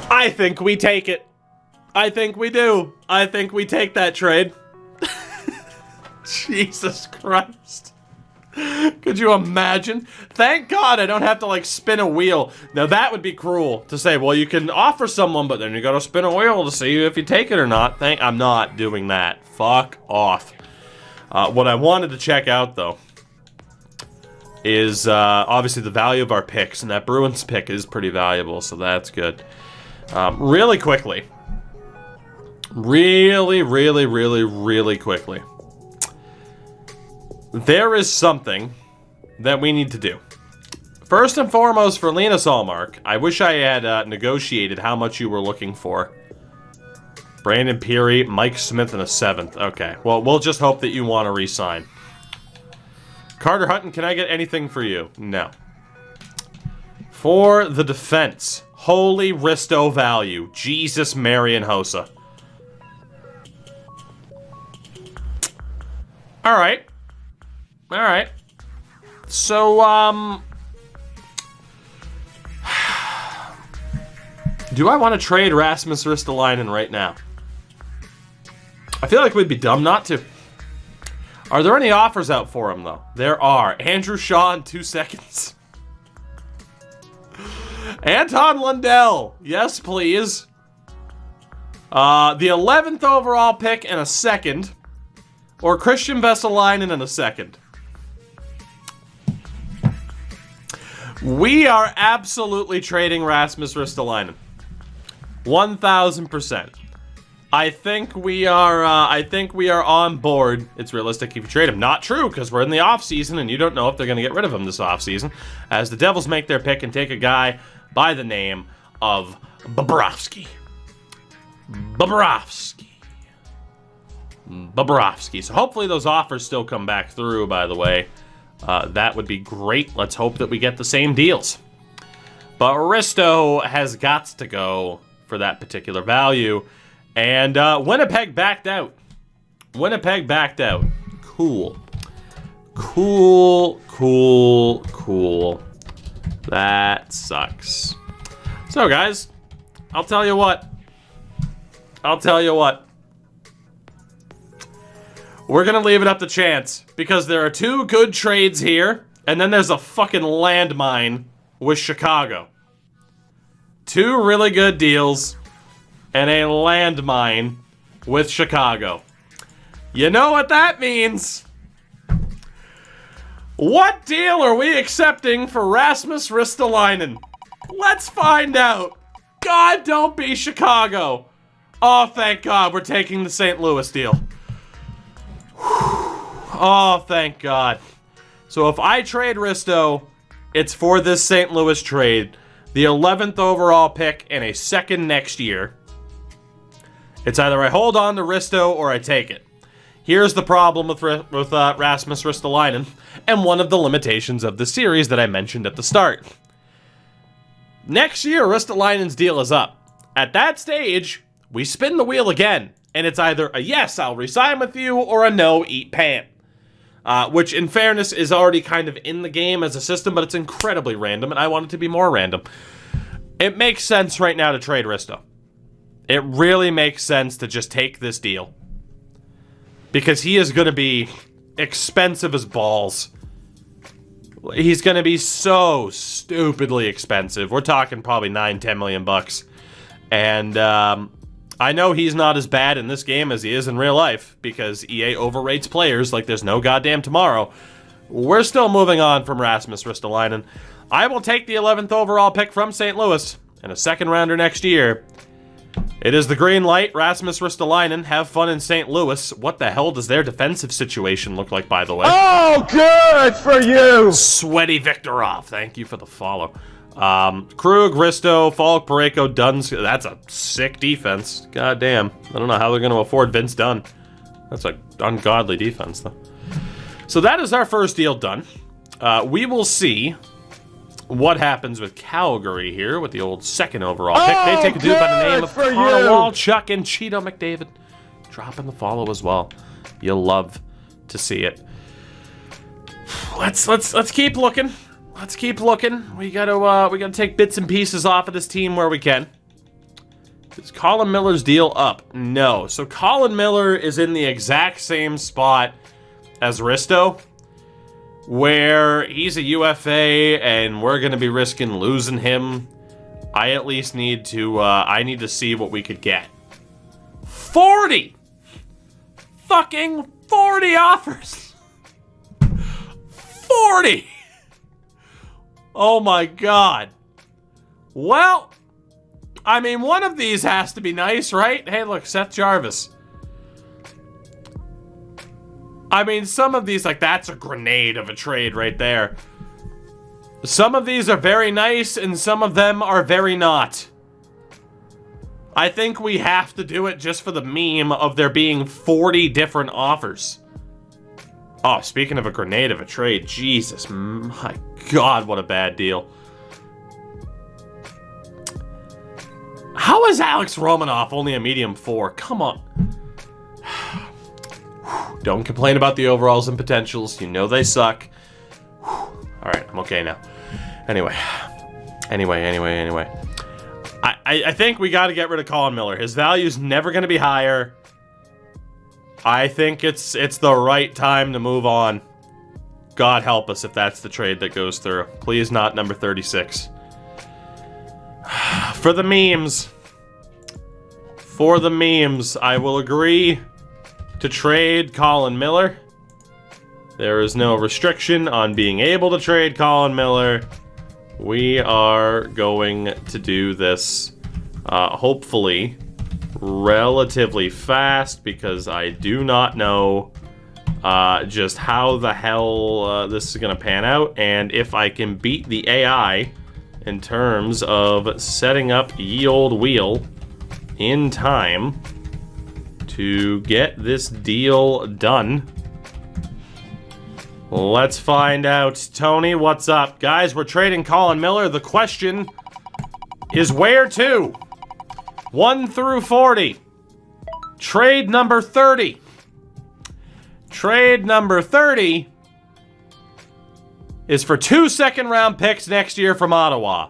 I think we take it. I think we do. I think we take that trade. Jesus Christ. Could you imagine? Thank God I don't have to, like, spin a wheel. Now, that would be cruel to say, well, you can offer someone, but then you gotta spin a wheel to see if you take it or not. I'm not doing that. Fuck off. What I wanted to check out, though, is obviously the value of our picks, and that Bruins pick is pretty valuable, so that's good. Really quickly. Really quickly. There is something that we need to do. First and foremost, for Linus Allmark, I wish I had negotiated how much you were looking for. Brandon Peary, Mike Smith, and a 7th. Okay, well, we'll just hope that you want to re-sign. Carter Hutton, can I get anything for you? No. For the defense, holy Risto value. Jesus, Mary, and Hossa. Alright. Alright. So, do I want to trade Rasmus Ristolainen right now? I feel like we'd be dumb not to. Are there any offers out for him, though? There are. Andrew Shaw in 2 seconds. Anton Lundell. Yes, please. The 11th overall pick and a 2nd. Or Christian Vesalainen in a 2nd. We are absolutely trading Rasmus Ristolainen. 1,000%. I think we are on board. It's realistic if you trade him. Not true, because we're in the offseason and you don't know if they're going to get rid of him this offseason. As the Devils make their pick and take a guy by the name of Bobrovsky. So hopefully those offers still come back through, by the way. That would be great. Let's hope that we get the same deals. But Risto has got to go for that particular value. And Winnipeg backed out. Cool. That sucks. So, guys, I'll tell you what. We're going to leave it up to chance, because there are 2 good trades here, and then there's a fucking landmine with Chicago. 2 really good deals, and a landmine with Chicago. You know what that means? What deal are we accepting for Rasmus Ristolainen? Let's find out. God, don't be Chicago. Oh, thank God, we're taking the St. Louis deal. Oh, thank God. So if I trade Risto, it's for this St. Louis trade. The 11th overall pick and a 2nd next year. It's either I hold on to Risto or I take it. Here's the problem with Rasmus Ristolainen, and one of the limitations of the series that I mentioned at the start. Next year, Ristolainen's deal is up. At that stage, we spin the wheel again, and it's either a yes, I'll resign with you, or a no, eat pant. Which, in fairness, is already kind of in the game as a system, but it's incredibly random, and I want it to be more random. It makes sense right now to trade Risto. It really makes sense to just take this deal. Because he is going to be expensive as balls. He's going to be so stupidly expensive. We're talking probably $9-10 million bucks. And I know he's not as bad in this game as he is in real life, because EA overrates players like there's no goddamn tomorrow. We're still moving on from Rasmus Ristolainen. I will take the 11th overall pick from St. Louis and a 2nd rounder next year. It is the green light. Rasmus Ristolainen, have fun in St. Louis. What the hell does their defensive situation look like, by the way? Oh, good for you! Sweaty Viktorov, thank you for the follow. Krug, Risto, Falk, Parayko, Dunn's. That's a sick defense. God damn. I don't know how they're going to afford Vince Dunn. That's an ungodly defense, though. So that is our first deal done. We will see what happens with Calgary here with the old 2nd overall pick. They take a dude by the name of Connor Walchuk and Cheeto McDavid. Dropping the follow as well. You'll love to see it. Let's keep looking. Let's keep looking. We gotta take bits and pieces off of this team where we can. Is Colin Miller's deal up? No. So Colin Miller is in the exact same spot as Risto, where he's a UFA and we're going to be risking losing him. I at least need to, I need to see what we could get. 40! Fucking 40 offers! 40! Oh my god. Well, I mean, one of these has to be nice, right? Hey, look, Seth Jarvis. I mean, some of these, like, that's a grenade of a trade right there. Some of these are very nice, and some of them are very not. I think we have to do it just for the meme of there being 40 different offers. Oh, speaking of a grenade of a trade, Jesus, my God, what a bad deal. How is Alex Romanoff only a medium 4? Come on. Don't complain about the overalls and potentials. You know they suck. Alright, I'm okay now. Anyway. I think we got to get rid of Colin Miller. His value's never going to be higher. I think it's the right time to move on. God help us if that's the trade that goes through. Please not number 36. For the memes. For the memes, I will agree to trade Colin Miller. There is no restriction on being able to trade Colin Miller. We are going to do this, hopefully, relatively fast, because I do not know just how the hell this is going to pan out, and if I can beat the AI in terms of setting up ye old wheel in time to get this deal done. Let's find out. Tony, what's up? Guys, we're trading Colin Miller. The question is where to? 1 through 40. Trade number 30. Trade number 30 is for 2 second-round picks next year from Ottawa.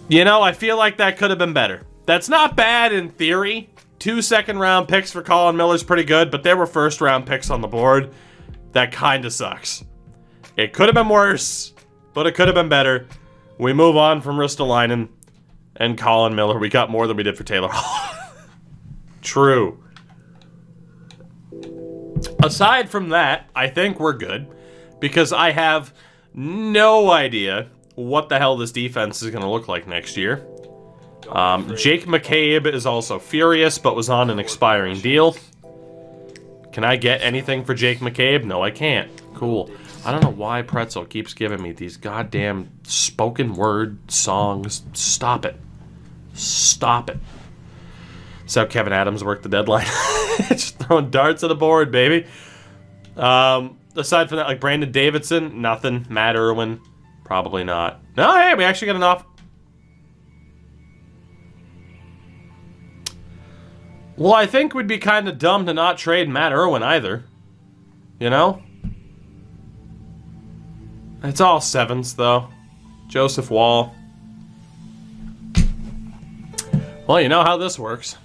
You know, I feel like that could have been better. That's not bad in theory. 2 second-round picks for Colin Miller's pretty good, but there were first-round picks on the board. That kind of sucks. It could have been worse, but it could have been better. We move on from Ristolainen and Colin Miller. We got more than we did for Taylor Hall. True. Aside from that, I think we're good, because I have no idea what the hell this defense is going to look like next year. Jake McCabe is also furious, but was on an expiring deal. Can I get anything for Jake McCabe? No, I can't. Cool. I don't know why Pretzel keeps giving me these goddamn spoken word songs. Stop it. Stop it. That's how Kevin Adams worked the deadline. Just throwing darts at the board, baby. Aside from that, like Brandon Davidson, nothing. Matt Irwin, probably not. No, hey, we actually got an offer. Well, I think we'd be kind of dumb to not trade Matt Irwin either. You know? It's all sevens, though. Joseph Wall. Well, you know how this works.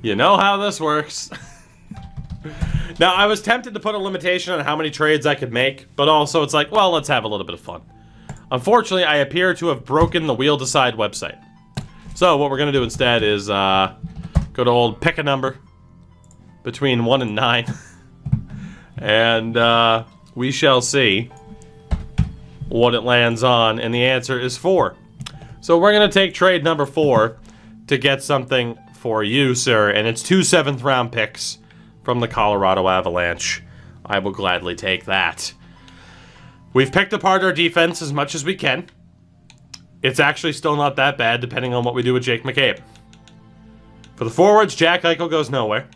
You know how this works. Now, I was tempted to put a limitation on how many trades I could make, but also it's like, well, let's have a little bit of fun. Unfortunately, I appear to have broken the Wheel Decide website. So what we're going to do instead is go to old pick a number between 1 and 9. And we shall see what it lands on. And the answer is 4. So we're going to take trade number 4 to get something for you, sir. And it's 2 7th-round picks from the Colorado Avalanche. I will gladly take that. We've picked apart our defense as much as we can. It's actually still not that bad, depending on what we do with Jake McCabe. For the forwards, Jack Eichel goes nowhere.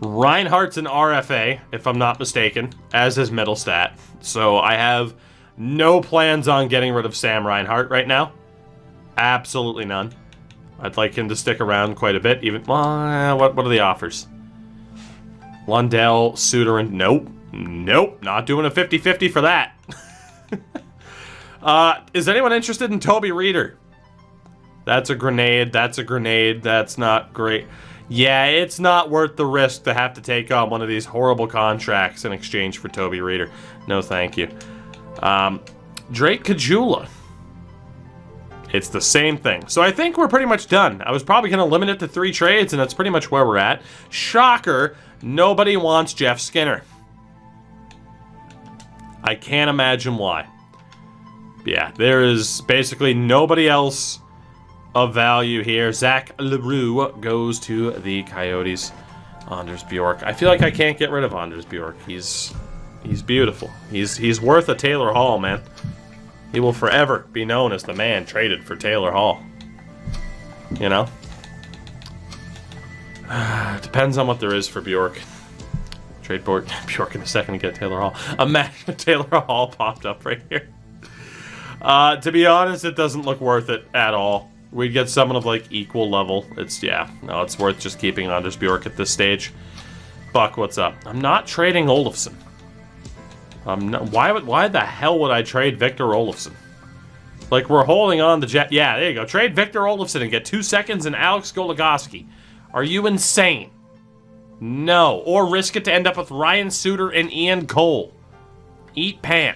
Reinhardt's an RFA, if I'm not mistaken, as is Middlestat. So I have no plans on getting rid of Sam Reinhardt right now. Absolutely none. I'd like him to stick around quite a bit. Even what are the offers? Lundell, Suter, and nope. Nope, not doing a 50-50 for that. Is anyone interested in Toby Reeder? That's a grenade. That's a grenade. That's not great. Yeah, it's not worth the risk to have to take on one of these horrible contracts in exchange for Toby Reeder. No, thank you. Drake Kajula. It's the same thing. So I think we're pretty much done. I was probably going to limit it to 3 trades, and that's pretty much where we're at. Shocker, nobody wants Jeff Skinner. I can't imagine why. Yeah, there is basically nobody else of value here. Zach LaRue goes to the Coyotes. Anders Bjork. I feel like I can't get rid of Anders Bjork. He's beautiful. He's worth a Taylor Hall, man. He will forever be known as the man traded for Taylor Hall. You know? Depends on what there is for Bjork. Trade Bjork in a second to get Taylor Hall. Imagine Taylor Hall popped up right here. To be honest, it doesn't look worth it at all. We'd get someone of, like, equal level. It's worth just keeping Anders Bjork at this stage. Buck, what's up? I'm not trading Olofsson. Why the hell would I trade Victor Olofsson? Like, we're holding on to Jet. Yeah, there you go. Trade Victor Olofsson and get 2 seconds and Alex Goligoski. Are you insane? No. Or risk it to end up with Ryan Suter and Ian Cole. Eat pan.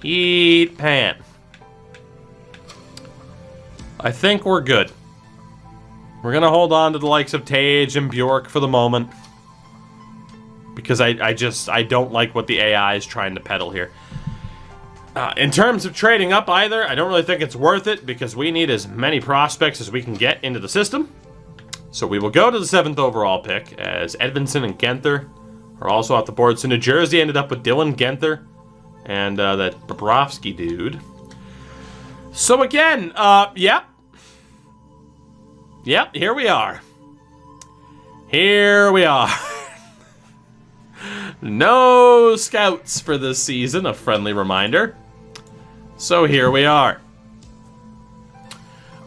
Eat pan. I think we're good. We're going to hold on to the likes of Tage and Bjork for the moment. Because I don't like what the AI is trying to peddle here. In terms of trading up either, I don't really think it's worth it because we need as many prospects as we can get into the system. So we will go to the 7th overall pick as Edvinsson and Genther are also off the board. So New Jersey ended up with Dylan Genther and that Bobrovsky dude. So again, yep. Yep, here we are. Here we are. No scouts for this season, a friendly reminder. So here we are.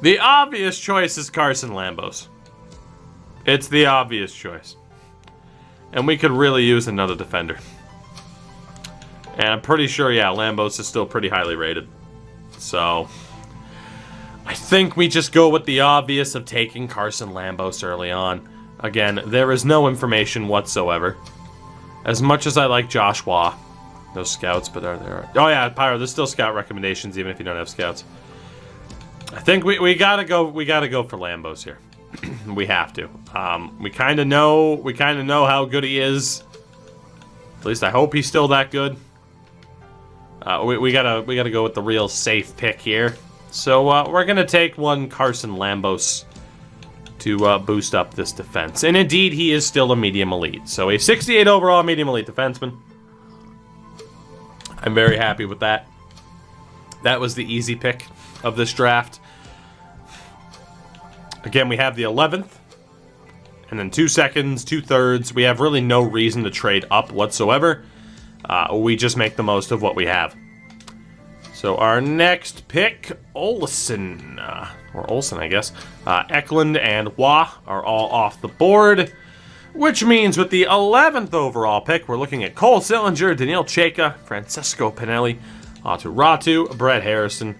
The obvious choice is Carson Lambos. It's the obvious choice. And we could really use another defender. And I'm pretty sure, yeah, Lambos is still pretty highly rated. So I think we just go with the obvious of taking Carson Lambos early on. Again, there is no information whatsoever. As much as I like Josh Waugh. No scouts, but are there? Oh yeah, Pyro, there's still scout recommendations even if you don't have scouts. I think we gotta go for Lambos here. We have to. We kinda know how good he is. At least I hope he's still that good. We gotta go with the real safe pick here. So we're gonna take one Carson Lambos to boost up this defense. And indeed, he is still a medium elite. So a 68 overall medium elite defenseman. I'm very happy with that. That was the easy pick of this draft. Again, we have the 11th. And then 2 seconds, 2/3. We have really no reason to trade up whatsoever. We just make the most of what we have. So our next pick, Olsen, or Olsen, I guess. Eklund and Waugh are all off the board, which means with the 11th overall pick, we're looking at Cole Sillinger, Daniil Chayka, Francesco Pinelli, Atu Ratu, Brett Harrison,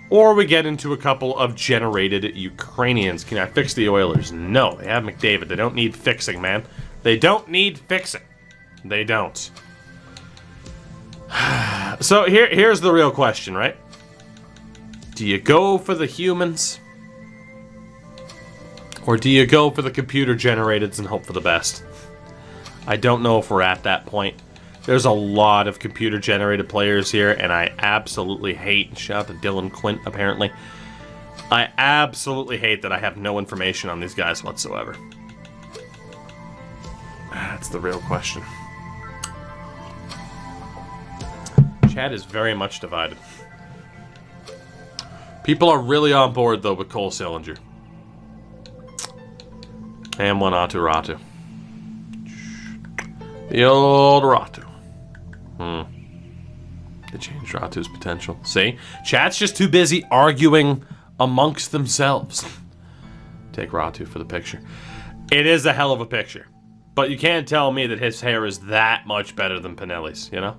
or we get into a couple of generated Ukrainians. Can I fix the Oilers? No, they have McDavid. They don't need fixing, man. They don't need fixing. They don't. So here's the real question, right? Do you go for the humans? Or do you go for the computer-generateds and hope for the best? I don't know if we're at that point. There's a lot of computer-generated players here, and I absolutely hate, shout out to Dylan Quint, apparently. I absolutely hate that I have no information on these guys whatsoever. That's the real question. Chat is very much divided. People are really on board, though, with Cole Sillinger. And one Atu Ratu. The old Ratu. They changed Ratu's potential. See? Chat's just too busy arguing amongst themselves. Take Ratu for the picture. It is a hell of a picture. But you can't tell me that his hair is that much better than Pinelli's, you know?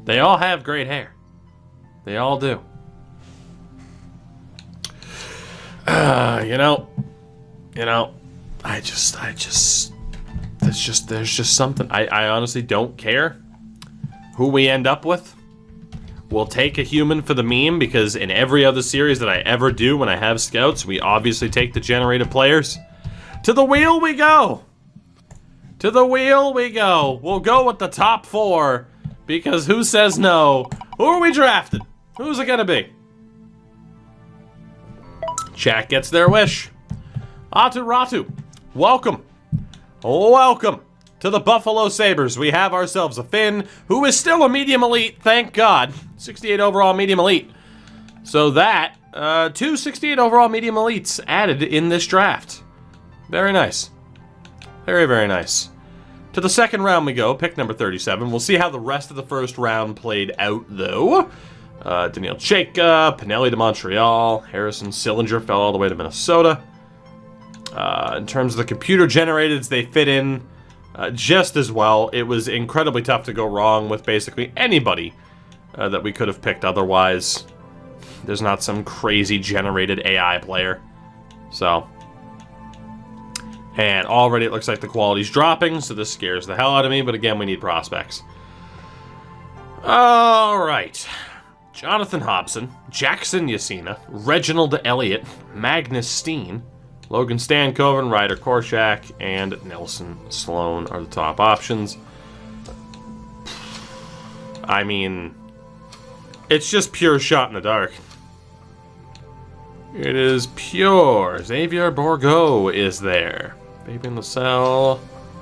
They all have great hair. They all do. There's just something. I honestly don't care who we end up with. We'll take a human for the meme, because in every other series that I ever do when I have scouts, we obviously take the generated players. To the wheel we go. To the wheel we go. We'll go with the top 4, because who says no? Who are we drafting? Who's it gonna be? Chat gets their wish. Atu Ratu, welcome. Welcome to the Buffalo Sabres. We have ourselves a Finn, who is still a medium elite, thank God. 68 overall medium elite. So that, 2 68 overall medium elites added in this draft. Very nice. Very, very nice. To the second round we go, pick number 37. We'll see how the rest of the first round played out, though. Daniil Chayka, Pinelli to Montreal, Harrison Sillinger fell all the way to Minnesota. In terms of the computer-generated, they fit in just as well. It was incredibly tough to go wrong with basically anybody that we could have picked otherwise. There's not some crazy generated AI player. So. And already it looks like the quality's dropping, so this scares the hell out of me, but again, we need prospects. Alright. Jonathan Hobson, Jackson Yasina, Reginald Elliott, Magnus Steen, Logan Stankoven, Ryder Korczak, and Nelson Sloan are the top options. I mean, it's just pure shot in the dark. It is pure. Xavier Bourgault is there. Fabian Lascelles.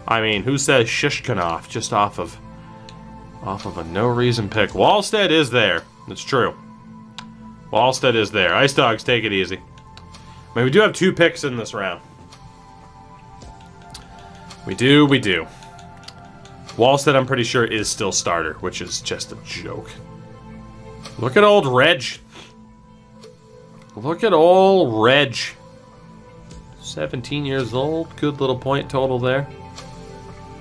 I mean, who says Shishkinov just off of a no-reason pick? Wallstead is there. It's true. Wallstead is there. Ice Dogs, take it easy. I mean, we do have 2 picks in this round. We do. Wallstead, I'm pretty sure, is still starter, which is just a joke. Look at old Reg. Look at old Reg. 17 years old. Good little point total there.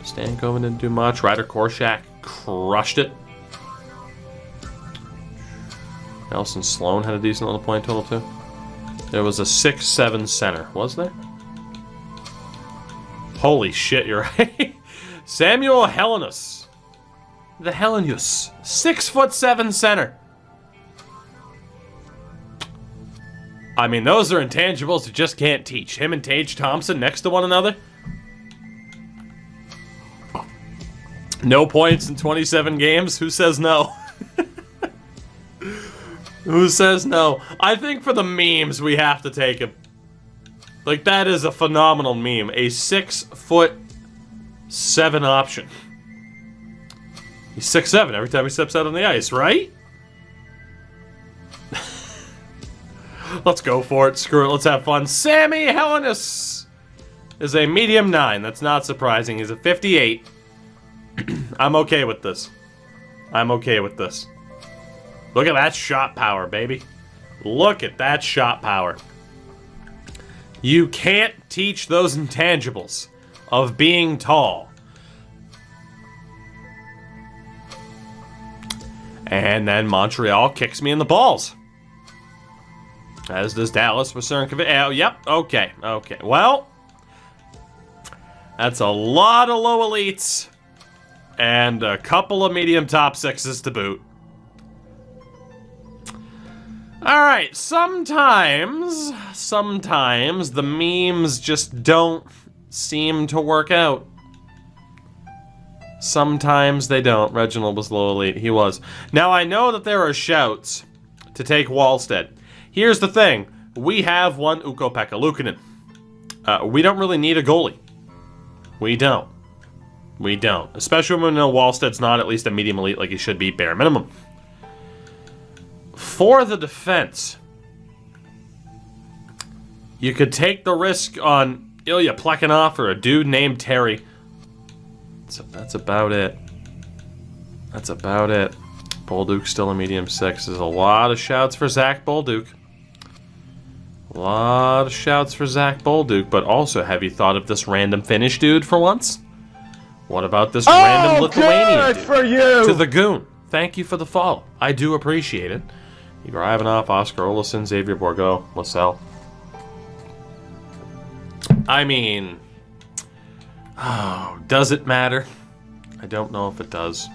Stankoven didn't do much. Ryder Korczak crushed it. Nelson Sloan had a decent little point total, too. There was a 6'7" center, was there? Holy shit, you're right. Samuel Helenus. The Helenus. 6'7" center. I mean, those are intangibles you just can't teach. Him and Tage Thompson next to one another. No points in 27 games. Who says no? Who says no? I think for the memes, we have to take him. Like, that is a phenomenal meme. A 6'7" option. He's 6'7" every time he steps out on the ice, right? Let's go for it. Screw it. Let's have fun. Sammy Helenus is a medium 9. That's not surprising. He's a 58. I'm okay with this. I'm okay with this. Look at that shot power, baby. Look at that shot power. You can't teach those intangibles of being tall. And then Montreal kicks me in the balls. As does Dallas with Cernkovic. Oh, yep, okay. Well, that's a lot of low elites. And a couple of medium top 6s to boot. Alright, sometimes the memes just don't seem to work out. Sometimes they don't. Reginald was low elite. He was. Now, I know that there are shouts to take Wallstead. Here's the thing. We have one Ukko-Pekka Luukkonen. We don't really need a goalie. We don't. Especially when we know Wallstead's not at least a medium elite like he should be, bare minimum. For the defense, you could take the risk on Ilya Plekhanov or a dude named Terry. So that's about it. Bolduc's still a medium 6. There's a lot of shouts for Zach Bolduc. But also, have you thought of this random Finnish dude for once? What about this random Lithuanian dude? For you! To the Goon. Thank you for the follow. I do appreciate it. Igor Ivanov, Oscar Olafson, Xavier Bourgault, LaSalle. I mean, oh, does it matter? I don't know if it does.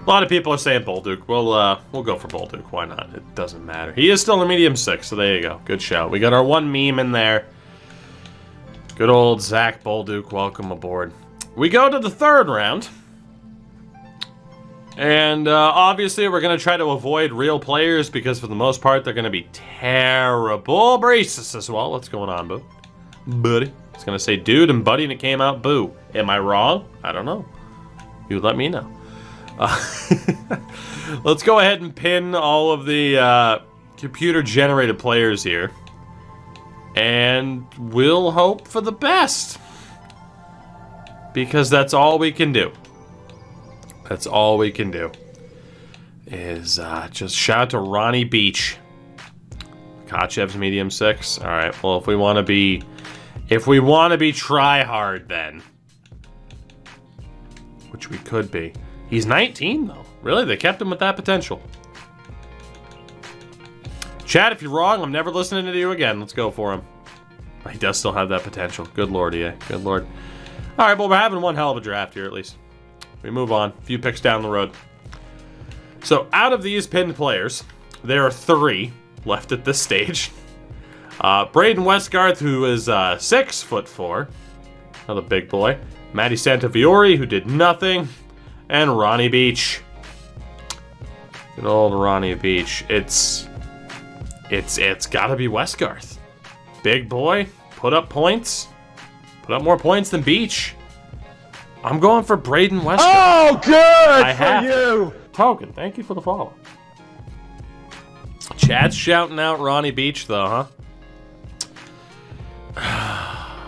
A lot of people are saying Bolduc. We'll go for Bolduc. Why not? It doesn't matter. He is still a medium 6, so there you go. Good shout. We got our one meme in there. Good old Zach Bolduc. Welcome aboard. We go to the third round. And obviously we're going to try to avoid real players because for the most part they're going to be terrible. Braces as well. What's going on, boo? Buddy. I was going to say dude and buddy and it came out boo. Am I wrong? I don't know. You let me know. Let's go ahead and pin all of the computer-generated players here. And we'll hope for the best. Because that's all we can do. That's all we can do. Is just shout out to Ronnie Beach. Kachev's medium 6. Alright, well if we want to be... If we want to be try-hard then. Which we could be. He's 19, though. Really? They kept him with that potential. Chad, if you're wrong, I'm never listening to you again. Let's go for him. He does still have that potential. Good lord, EA. Good lord. Alright, well, we're having one hell of a draft here, at least. We move on. A few picks down the road. So, out of these pinned players, there are 3 left at this stage. Braden Westgarth, who is 6'4", another big boy. Matty Santafiore, who did nothing. And Ronnie Beach. Good old Ronnie Beach. It's gotta be Westgarth. Big boy, put up points. Put up more points than Beach. I'm going for Braden Westgarth. Oh, good for you! Token, thank you for the follow. Chad's shouting out Ronnie Beach, though, huh?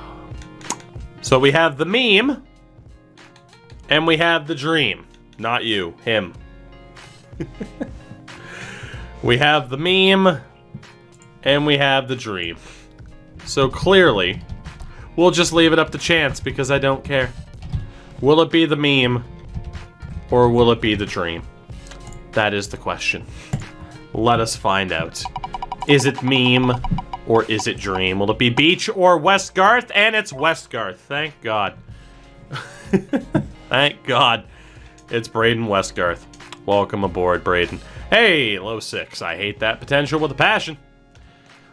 So we have the meme. And we have the dream. Not you, him. We have the meme. And we have the dream. So clearly, we'll just leave it up to chance because I don't care. Will it be the meme? Or will it be the dream? That is the question. Let us find out. Is it meme? Or is it dream? Will it be Beach or Westgarth? And it's Westgarth. Thank God. Thank God. It's Braden Westgarth. Welcome aboard, Braden. Hey, low 6. I hate that potential with a passion.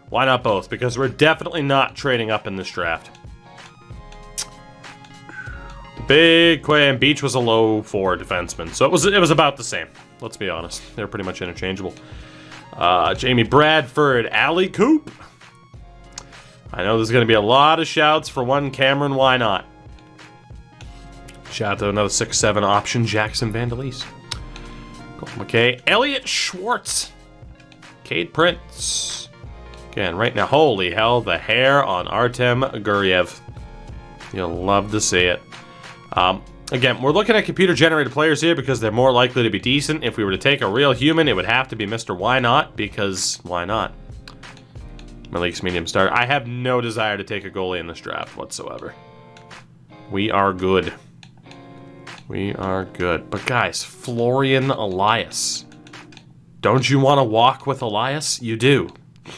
Why not both? Because we're definitely not trading up in this draft. The big Quay and Beach was a low 4 defenseman, so it was about the same. Let's be honest. They're pretty much interchangeable. Jamie Bradford, Allie Coop. I know there's going to be a lot of shouts for one Cameron. Why not? Shout out to another 6'7" option, Jackson Vandalise. Okay, Elliot Schwartz. Cade Prince. Again, right now, holy hell, the hair on Artem Guryev. You'll love to see it. Again, we're looking at computer-generated players here because they're more likely to be decent. If we were to take a real human, it would have to be Mr. Why Not, because why not? Malik's medium start. I have no desire to take a goalie in this draft whatsoever. We are good. We are good. But guys, Florian Elias. Don't you want to walk with Elias? You do.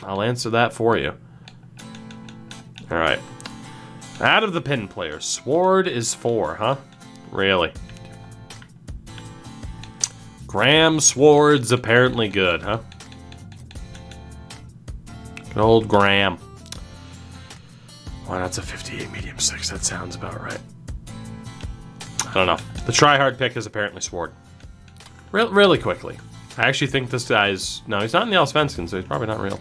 I'll answer that for you. Alright. Out of the pin players, Sword is 4, huh? Really? Graham Sword's apparently good, huh? Good old Graham. Why not? It's a 58 medium 6. That sounds about right. I don't know. The try-hard pick is apparently Sword. Really quickly. I actually think this guy's... No, he's not in the Allsvenskan, so he's probably not real.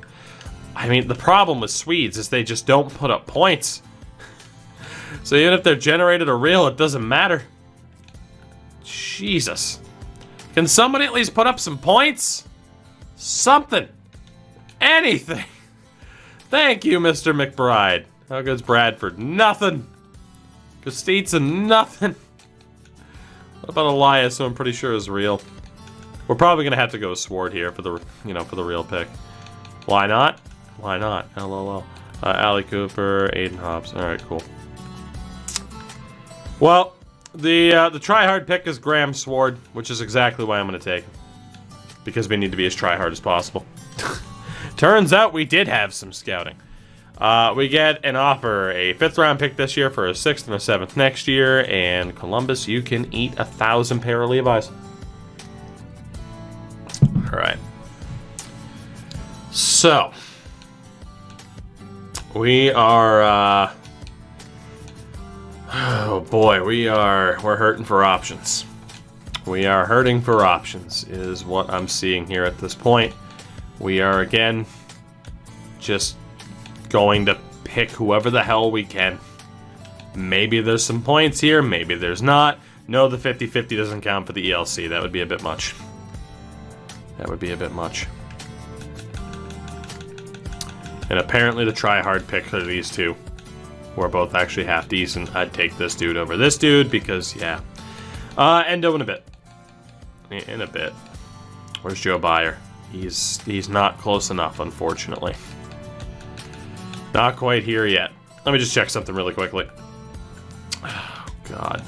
I mean, the problem with Swedes is they just don't put up points. So even if they're generated or real, it doesn't matter. Jesus. Can somebody at least put up some points? Something. Anything. Thank you, Mr. McBride. How good's Bradford? Nothing. Kostitsa, nothing. What about Elias, who I'm pretty sure is real? We're probably gonna have to go Sword here for the, for the real pick. Why not? Why not? LOL. Allie Cooper, Aiden Hobbs. All right, cool. Well, the try-hard pick is Graham Sword, which is exactly why I'm gonna take him. because we need to be as try-hard as possible. Turns out we did have some scouting. We get an offer, a 5th-round pick this year for a 6th and a 7th next year, and Columbus, you can eat 1,000 pair of Levi's. All right. So, we are, oh boy, we're hurting for options. We are hurting for options, is what I'm seeing here at this point. We are, again, just going to pick whoever the hell we can. Maybe there's some points here, maybe there's not. No, the 50-50 doesn't count for the ELC. That would be a bit much. That would be a bit much. And apparently the try-hard picks are these two, who are both actually half decent. I'd take this dude over this dude because, yeah. Endo in a bit. In a bit. Where's Joe Byer? He's not close enough, unfortunately. Not quite here yet. Let me just check something really quickly. Oh, God.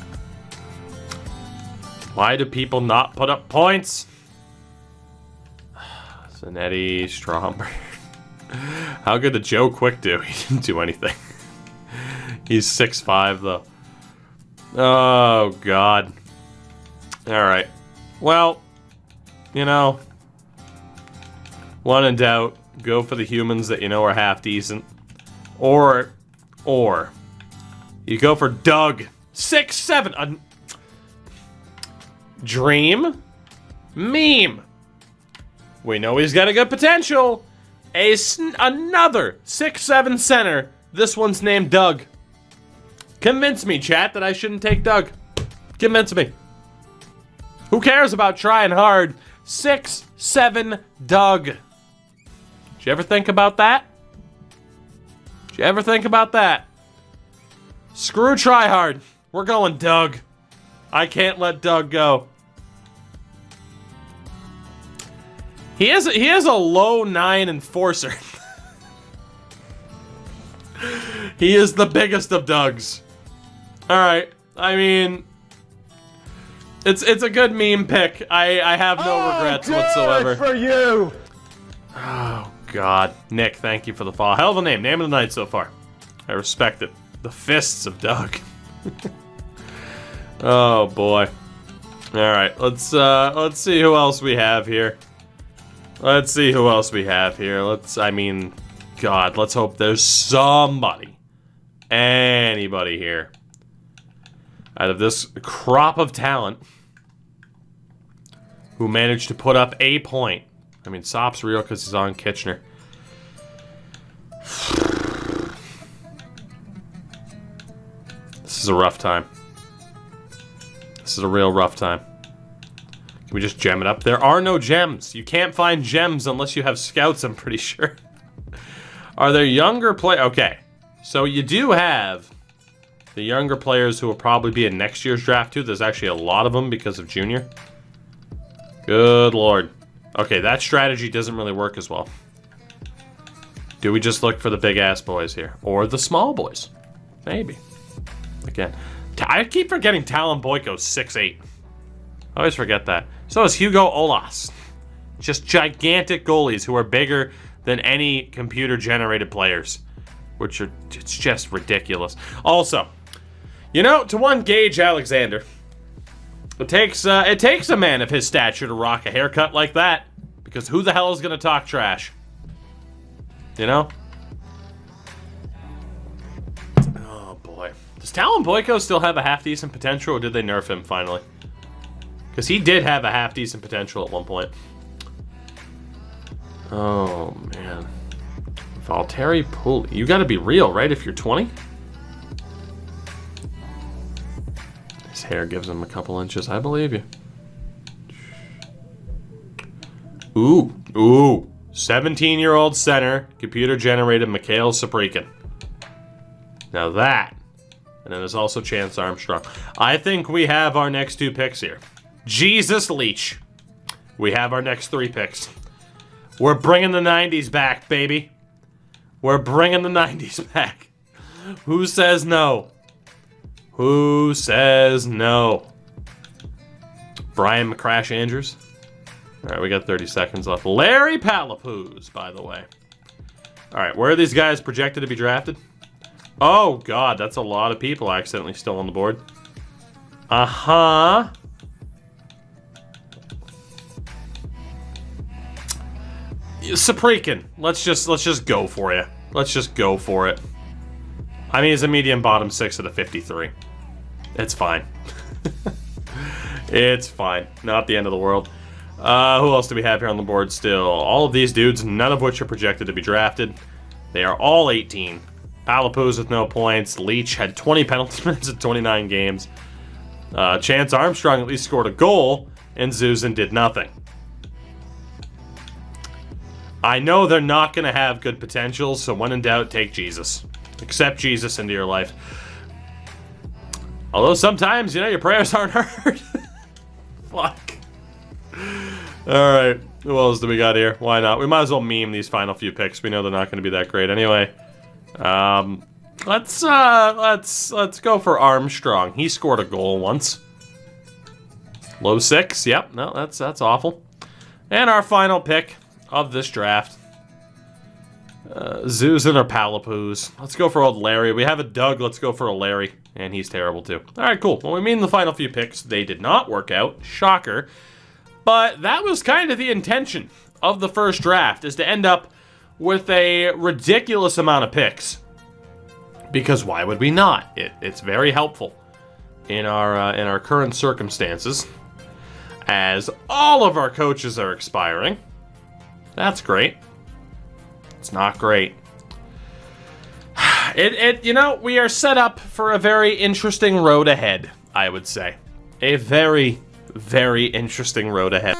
Why do people not put up points? Zanetti, Stromberg. How good did Joe Quick do? He didn't do anything. He's 6'5", though. Oh, God. Alright. Well, you know, when in doubt, go for the humans that you know are half decent. Or you go for Doug. 6'7". Dream. Meme. We know he's got a good potential. Another 6'7" center. This one's named Doug. Convince me, chat, that I shouldn't take Doug. Convince me. Who cares about trying hard? 6'7" Doug. Did you ever think about that? Did you ever think about that? Screw try hard. We're going Doug. I can't let Doug go. He is a low 9 enforcer. He is the biggest of Dougs. Alright, I mean, it's a good meme pick. I have no regrets whatsoever. For you. Oh, God. Nick, thank you for the follow. Hell of a name. Name of the night so far. I respect it. The Fists of Doug. Oh, boy. Alright, let's see who else we have here. Let's see who else we have here. I mean, God, let's hope there's somebody, anybody here, out of this crop of talent who managed to put up a point. I mean, Sop's real because he's on Kitchener. This is a rough time. This is a real rough time. Can we just gem it up? There are no gems. You can't find gems unless you have scouts, I'm pretty sure. Are there younger Okay, so you do have the younger players who will probably be in next year's draft too. There's actually a lot of them because of junior. Good Lord. Okay, that strategy doesn't really work as well. Do we just look for the big-ass boys here? Or the small boys? Maybe. Again, I keep forgetting Talon Boyko's 6'8". I always forget that. So is Hugo Olas. Just gigantic goalies who are bigger than any computer-generated players. Which are, it's just ridiculous. Also, you know, to one Gage Alexander, it takes a man of his stature to rock a haircut like that. Because who the hell is going to talk trash? You know? Oh, boy. Does Talon Boyko still have a half-decent potential, or did they nerf him finally? Because he did have a half-decent potential at one point. Oh, man. Valtteri Pulley. You gotta be real, right, if you're 20? His hair gives him a couple inches. I believe you. Ooh. 17-year-old center, computer-generated Mikhail Saprikin. Now that. And then there's also Chance Armstrong. I think we have our next 2 picks here. Jesus Leach. We have our next 3 picks. We're bringing the 90s back, baby. We're bringing the 90s back. Who says no? Who says no? Brian McCrash Andrews. All right, we got 30 seconds left. Larry Palapuz, by the way. All right, where are these guys projected to be drafted? Oh, God, that's a lot of people accidentally still on the board. Uh-huh. Saprikin, let's just go for you. Let's just go for it. I mean, he's a medium bottom 6 at a 53. It's fine. It's fine. Not the end of the world. Who else do we have here on the board still? All of these dudes, none of which are projected to be drafted. They are all 18. Palapuz with no points. Leach had 20 penalty minutes in 29 games. Chance Armstrong at least scored a goal, and Zuzan did nothing. I know they're not going to have good potential, so when in doubt, take Jesus. Accept Jesus into your life. Although sometimes, your prayers aren't heard. Fuck. Alright, who else do we got here? Why not? We might as well meme these final few picks. We know they're not going to be that great anyway. Let's go for Armstrong. He scored a goal once. Low 6. Yep, no, that's awful. And our final pick of this draft. Zuzan or Palapuz. Let's go for old Larry. We have a Doug. Let's go for a Larry. And he's terrible too. Alright, cool. Well, we mean the final few picks. They did not work out. Shocker. But that was kind of the intention of the first draft, is to end up with a ridiculous amount of picks. Because why would we not? It's very helpful in our current circumstances, as all of our coaches are expiring. That's great. It's not great. We are set up for a very interesting road ahead, I would say. A very, very interesting road ahead.